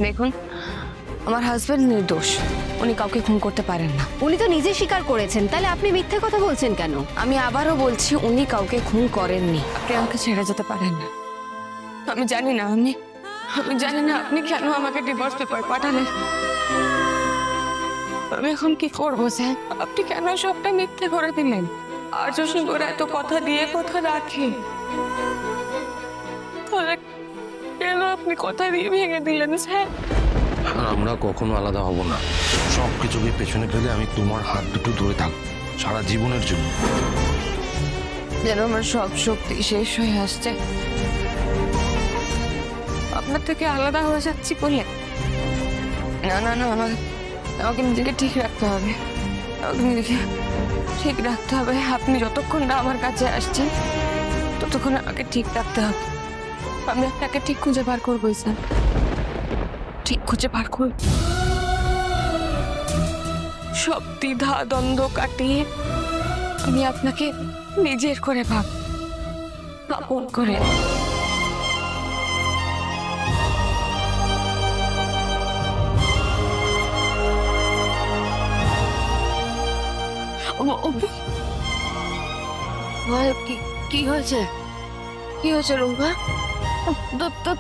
দেখুন, আমার হাজবেন্ড নির্দোষ। উনি কাউকে খুন করতে পারেন না। উনি তো নিজে স্বীকার করেছেন, তাহলে আপনি মিথ্যে কথা বলছেন কেন? আমি আবারও বলছি, উনি কাউকে খুন করেননি। আপনি আমাকে ছেড়ে যেতে পারেন না। আমি জানি না আমি জানি না আপনি কেন আমাকে ডিভোর্স পেপার পাঠালেন। আমি এখন কি করবো স্যার? আপনি কেন সবটা মিথ্যে করে দিলেন? আর্য সিংহরা এত কথা দিয়ে কথা রাখে, তাহলে কেন আপনি কথা দিয়ে ভেঙে দিলেন স্যার? আমরা কখনো আলাদা হব না। সব কিছুকে পেছনে ফেলে আমি তোমার হাত দুটো ধরে থাকবো সারা জীবনের জন্য। যেন আমার সব শক্তি শেষ হয়ে আসছে, আপনার থেকে আলাদা হয়ে যাচ্ছি বলে। না না না, আমাকে নিজেকে ঠিক রাখতে হবে। আমাকে নিজেকে ঠিক রাখতে হবে। আপনি যতক্ষণ না আমার কাছে আসছেন, ততক্ষণ আমাকে ঠিক রাখতে হবে। আমি আপনাকে ঠিক খুঁজে বার করবো স্যার, ঠিক খুঁজে বার করব। সব দ্বিধা দ্বন্দ্ব কাটিয়ে আমি আপনাকে নিজের করে আপন করে। কি হয়েছে? কি হয়েছে রুম্পা?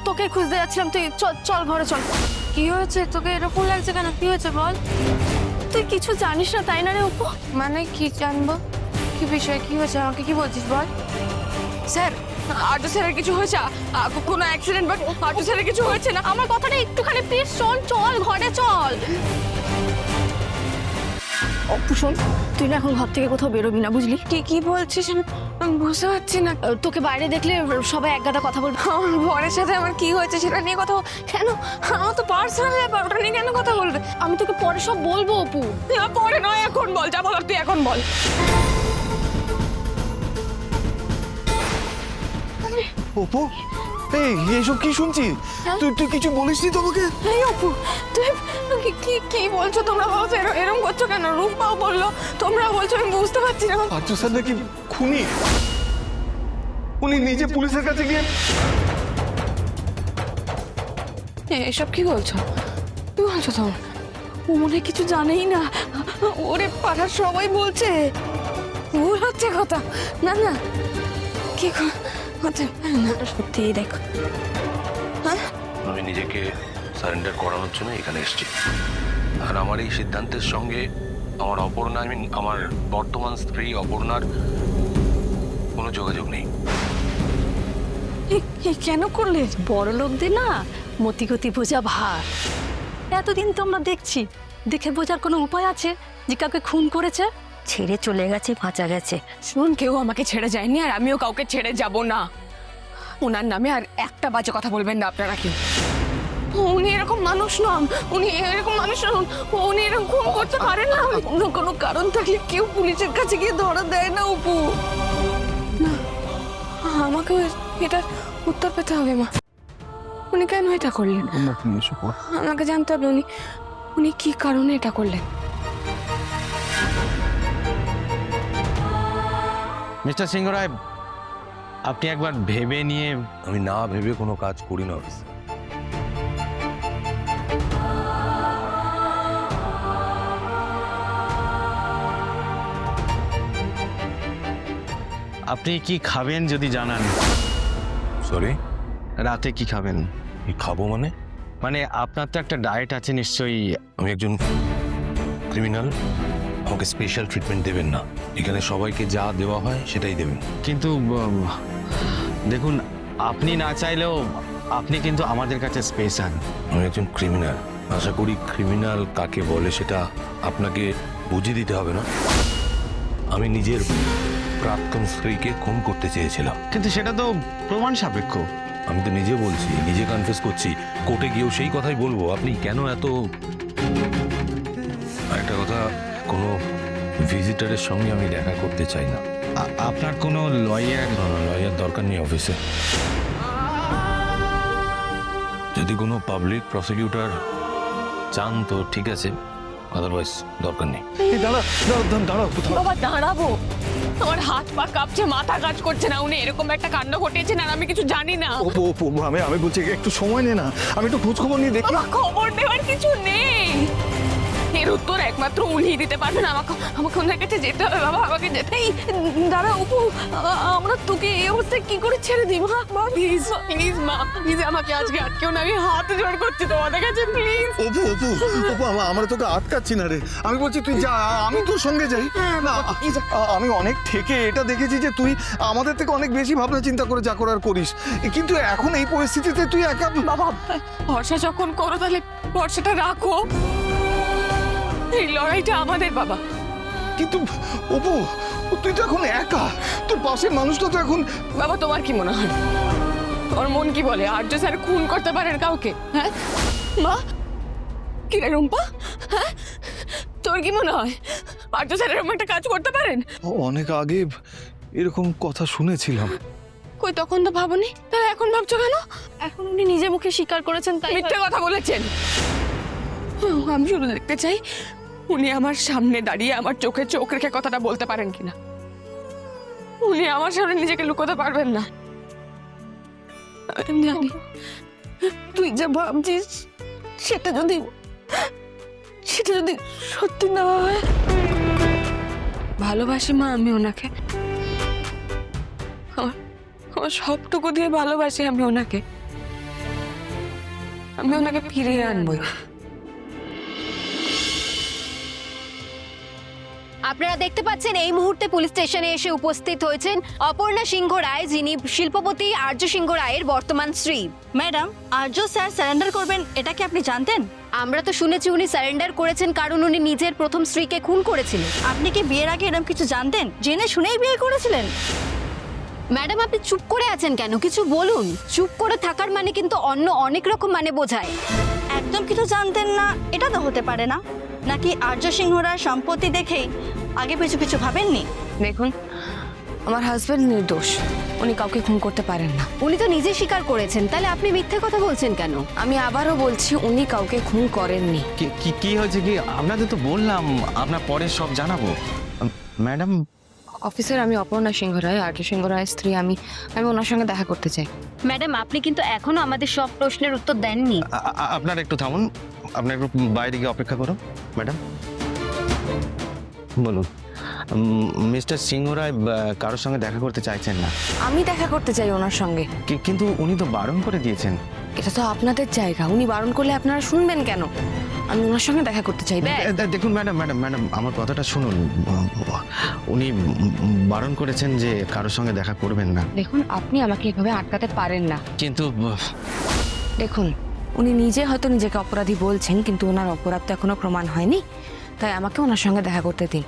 তোকে খুঁজতে যাচ্ছিলাম, তুই চল ঘরে চল। কি হয়েছে? তোকে এরকম লাগছে কেন? কি হয়েছে বল। তুই কিছু জানিস না তাই না রে অপু? মানে কি জানবো? কি বিষয়? কি হয়েছে? আমাকে কি বলছিস বল। স্যার, আর্য স্যারের কিছু হয়েছে? কোনো অ্যাক্সিডেন্ট বা আর্য স্যারের কিছু হয়েছে না? আমার কথাটা একটুখানি প্লিজ চল ঘরে চল। অপু শোন, তুই না এখন ঘর থেকে কোথাও বেরোবি না, বুঝলি? কি বলছিস? আমি বুঝতে পারছি না। তোকে বাইরে দেখলে সবাই এক গাদা কথা বলবে। আমার বরের সাথে আমার কি হয়েছে সেটা নিয়ে কথা কেন? আমার তো পার্সোনাল ব্যাপার, ওটা নিয়ে কেন কথা বলবে? আমি তোকে পরে সব বলবো অপু। পরে নয়, এখন বল। যা বলার তুই এখন বল। অপু, এই এসব কি শুনছি? তুই কিছু বলিসনি তোমাকে? এই অপু, তুই কি বলছো? তোমরা বলছো এরকম করছো কেন? রূপমাও বললো, তোমরা বলছো, আমি বুঝতে পারছি না। আর্য স্যার নাকি খুনি? উনি নিজে পুলিশের কাছে গিয়ে এসব কি বলছো? কি বলছো তোমরা? ও মনে হয় কিছু জানেই না। ওরে পাড়ার সবাই বলছে ভুল হচ্ছে কথা। না না, কি হচ্ছে না, সত্যি দেখো। হ্যাঁ, আমি নিজেকে সারেন্ডার করানোর জন্য এখানে এসেছি। আর আমার এই সিদ্ধান্তের সঙ্গে আমার অপর্ণা, আমার বর্তমান স্ত্রী অপর্ণার কোনো যোগাযোগ নেই। কেন করলে? বড় লোকদের না মতিগতি বোঝা ভার। এতদিন তো আমরা দেখছি, দেখে বোঝার কোনো উপায় আছে যে কাউকে খুন করেছে? ছেড়ে চলে গেছে, বাঁচা গেছে। শুন, কেউ আমাকে ছেড়ে যায়নি, আর আমিও কাউকে ছেড়ে যাব না। ওনার নামে আর একটা বাজে কথা বলবেন না আপনারা কেউ। উনি এরকম মানুষ নন, উনি এরকম মানুষ নন, উনি এরকম খুন করতে পারেন না। অন্য কোনো কারণ থাকলে কেউ পুলিশের কাছে গিয়ে ধরা দেয় না অপু। না, আমাকে এটার উত্তর পেতে হবে। মা, উনি কেন এটা করলেন? আমাকে জানতে হবে উনি কি কারণে এটা করলেন। মিস্টার সিংহ রায়, আপনি একবার ভেবে নিয়ে। আমি না ভেবে কোনো কাজ করি না অফিস। আপনি কি খাবেন যদি জানান? সরি, রাতে কি খাবেন? কি খাবো মানে? মানে আপনার তো একটা ডায়েট আছে নিশ্চয়ই। আমি একজন ক্রিমিনাল, আমাকে স্পেশাল ট্রিটমেন্ট দেবেন না। এখানে সবাইকে যা দেওয়া হয় সেটাই দেবেন। কিন্তু দেখুন, আপনি না চাইলেও আপনি কিন্তু আমাদের কাছে স্পেশাল। আমি একজন ক্রিমিনাল, আশা করি ক্রিমিনাল কাকে বলে সেটা আপনাকে বুঝিয়ে দিতে হবে না। আমি নিজের প্রাক্তন স্ত্রীকে খুন করতে চেয়েছিলাম। কিন্তু সেটা তো প্রমাণ সাপেক্ষ। আমি তো নিজে বলছি, নিজে কনফেস করছি, কোর্টে গিয়েও সেই কথাই বলবো। আপনি কেন এত? একটা কথা, কোনো ভিজিটারের সঙ্গে আমি দেখা করতে চাই না। আপনার কোনো লয়ার? লয়ার দরকার নেই অফিসে। যদি কোনো পাবলিক প্রসিকিউটর চান তো ঠিক আছে, আদারওয়াইজ দরকার নেই। দাঁড়াও কোথাও। বাবা দাঁড়াবো, আমার হাত পা কাঁপছে, মাথা কাজ করছে না। উনি এরকম একটা কাণ্ড ঘটিয়েছেন আর আমি কিছু জানি না। অপু অপু আমি বলছি একটু সময় নে না, আমি একটু খোঁজ খবর নিয়ে দেখি। বাবা, খবর দেওয়ার কিছু নেই। এর উত্তর একমাত্র উনি দিতে পারবেন। আমাকে ওনার কাছে যেতে হবে বাবা, আমাকে যেতেই। দাঁড়া অপু, আমরা তোকে এই অবস্থায় কি করে ছেড়ে দিই? মা প্লিজ প্লিজ মা প্লিজ, আমাকে আজকে আটকেও না। আমি হাত জোড় করছি তোমাদের কাছে, প্লিজ। অপু অপু অপু আমরা তোকে আটকাচ্ছি না রে, আমি বলছি তুই যা, আমি তোর সঙ্গে যাই। না আমি অনেক থেকে এটা দেখেছি যে তুই আমাদের থেকে অনেক বেশি ভাবনা চিন্তা করে যা করার করিস, কিন্তু এখন এই পরিস্থিতিতে তুই একা। বাবা, ভরসা যখন করো তাহলে ভরসাটা রাখো। এই লড়াইটা আমাদের বাবা। কিন্তু অপু তুই তো এখন একা, তোর পাশের মানুষটা তো এখন। বাবা, তোমার কি মনে হয়? তোমার মন কি বলে? আর্য স্যার খুন করতে পারেন কাউকে? হ্যাঁ মা, কি রে রুম্পা, হ্যাঁ তোর কি মনে হয় আর্য স্যার এরকম একটা কাজ করতে পারেন? অনেক আগে এরকম কথা শুনেছিলাম। কই তখন তো ভাবনি, তাহলে এখন ভাবছো কেন? এখন উনি নিজে মুখে স্বীকার করেছেন, তাই মিথ্যে কথা বলেছেন। আমি শুধু দেখতে চাই উনি আমার সামনে দাঁড়িয়ে আমার চোখে চোখ রেখে কথাটা বলতে পারেন কিনা। উনি আমার সামনে নিজেকে লুকোতে পারবেন না। আমি জানি তুই যা ভাবছিস সেটা যদি সত্যি না হয়। ভালোবাসি মা আমি ওনাকে, আমার সবটুকু দিয়ে ভালোবাসি আমি ওনাকে। আমি ওনাকে ফিরিয়ে আনবো। আপনারা দেখতে পাচ্ছেন এই মুহূর্তে পুলিশ স্টেশনে এসে উপস্থিত হয়েছেন অপর্ণা সিংহ রায়, যিনি শিল্পপতি আর্য সিংহ রায়ের বর্তমান স্ত্রী। ম্যাডাম, আর্য স্যার সারেন্ডার করবেন এটা কি আপনি জানতেন? আমরা তো শুনেছি উনি সারেন্ডার করেছেন কারণ উনি নিজের প্রথম স্ত্রীকে খুন করেছিলেন। আপনি কি বিয়ের আগে এরকম কিছু জানতেন? জেনে শুনেই বিয়ে করেছিলেন? ম্যাডাম, আপনি চুপ করে আছেন কেন? কিছু বলুন। চুপ করে থাকার মানে কিন্তু অন্য অনেক রকম মানে বোঝায়। একদম কিছু জানতেন না এটা তো হতে পারে না। নাকি আর্য সিংহ রায় সম্পত্তি দেখেই আগে পিছু পিছু ভাবেননি? দেখুন, আমার হাজবেন্ড নির্দোষ, উনি কাউকে খুন করতে পারেন না। উনি তো নিজে স্বীকার করেছেন, তাহলে আপনি মিথ্যে কথা বলছেন কেন? আমি আবারও বলছি উনি কাউকে খুন করেননি। কি হয়েছে কি? আপনাদের তো বললাম আপনার পরে সব জানাবো। ম্যাডাম, অফিসার, আমি অপর্ণা সিংহ রায়, আর্য সিংহ রায়ের স্ত্রী। আমি ওনার সঙ্গে দেখা করতে চাই। ম্যাডাম, আপনি কিন্তু এখনো আমাদের সব প্রশ্নের উত্তর দেননি। আপনারা একটু থামুন, আপনার একটু বাইরে গিয়ে অপেক্ষা করুন। ম্যাডাম বলুন, মিস্টার সিংহ রায় কারোর সঙ্গে দেখা করতে চাইছেন না? আমি দেখা করতে চাই ওনার সঙ্গে। কিন্তু উনি তো বারণ করে দিয়েছেন। এটা তো আপনাদের জায়গা, উনি বারণ করলে আপনারা শুনবেন কেন? আমি ওনার সঙ্গে দেখা করতে চাই। দেখুন ম্যাডাম, আমার কথাটা শুনুন। উনি বারণ করেছেন যে কারোর সঙ্গে দেখা করবেন না। দেখুন, আপনি আমাকে এভাবে আটকাতে পারেন না। কিন্তু দেখুন, উনি নিজে হয়তো নিজেকে অপরাধী বলছেন, কিন্তু ওনার অপরাধ তো এখনো প্রমাণ হয়নি। তাই আমাকে ওনার সঙ্গে দেখা করতে দিন।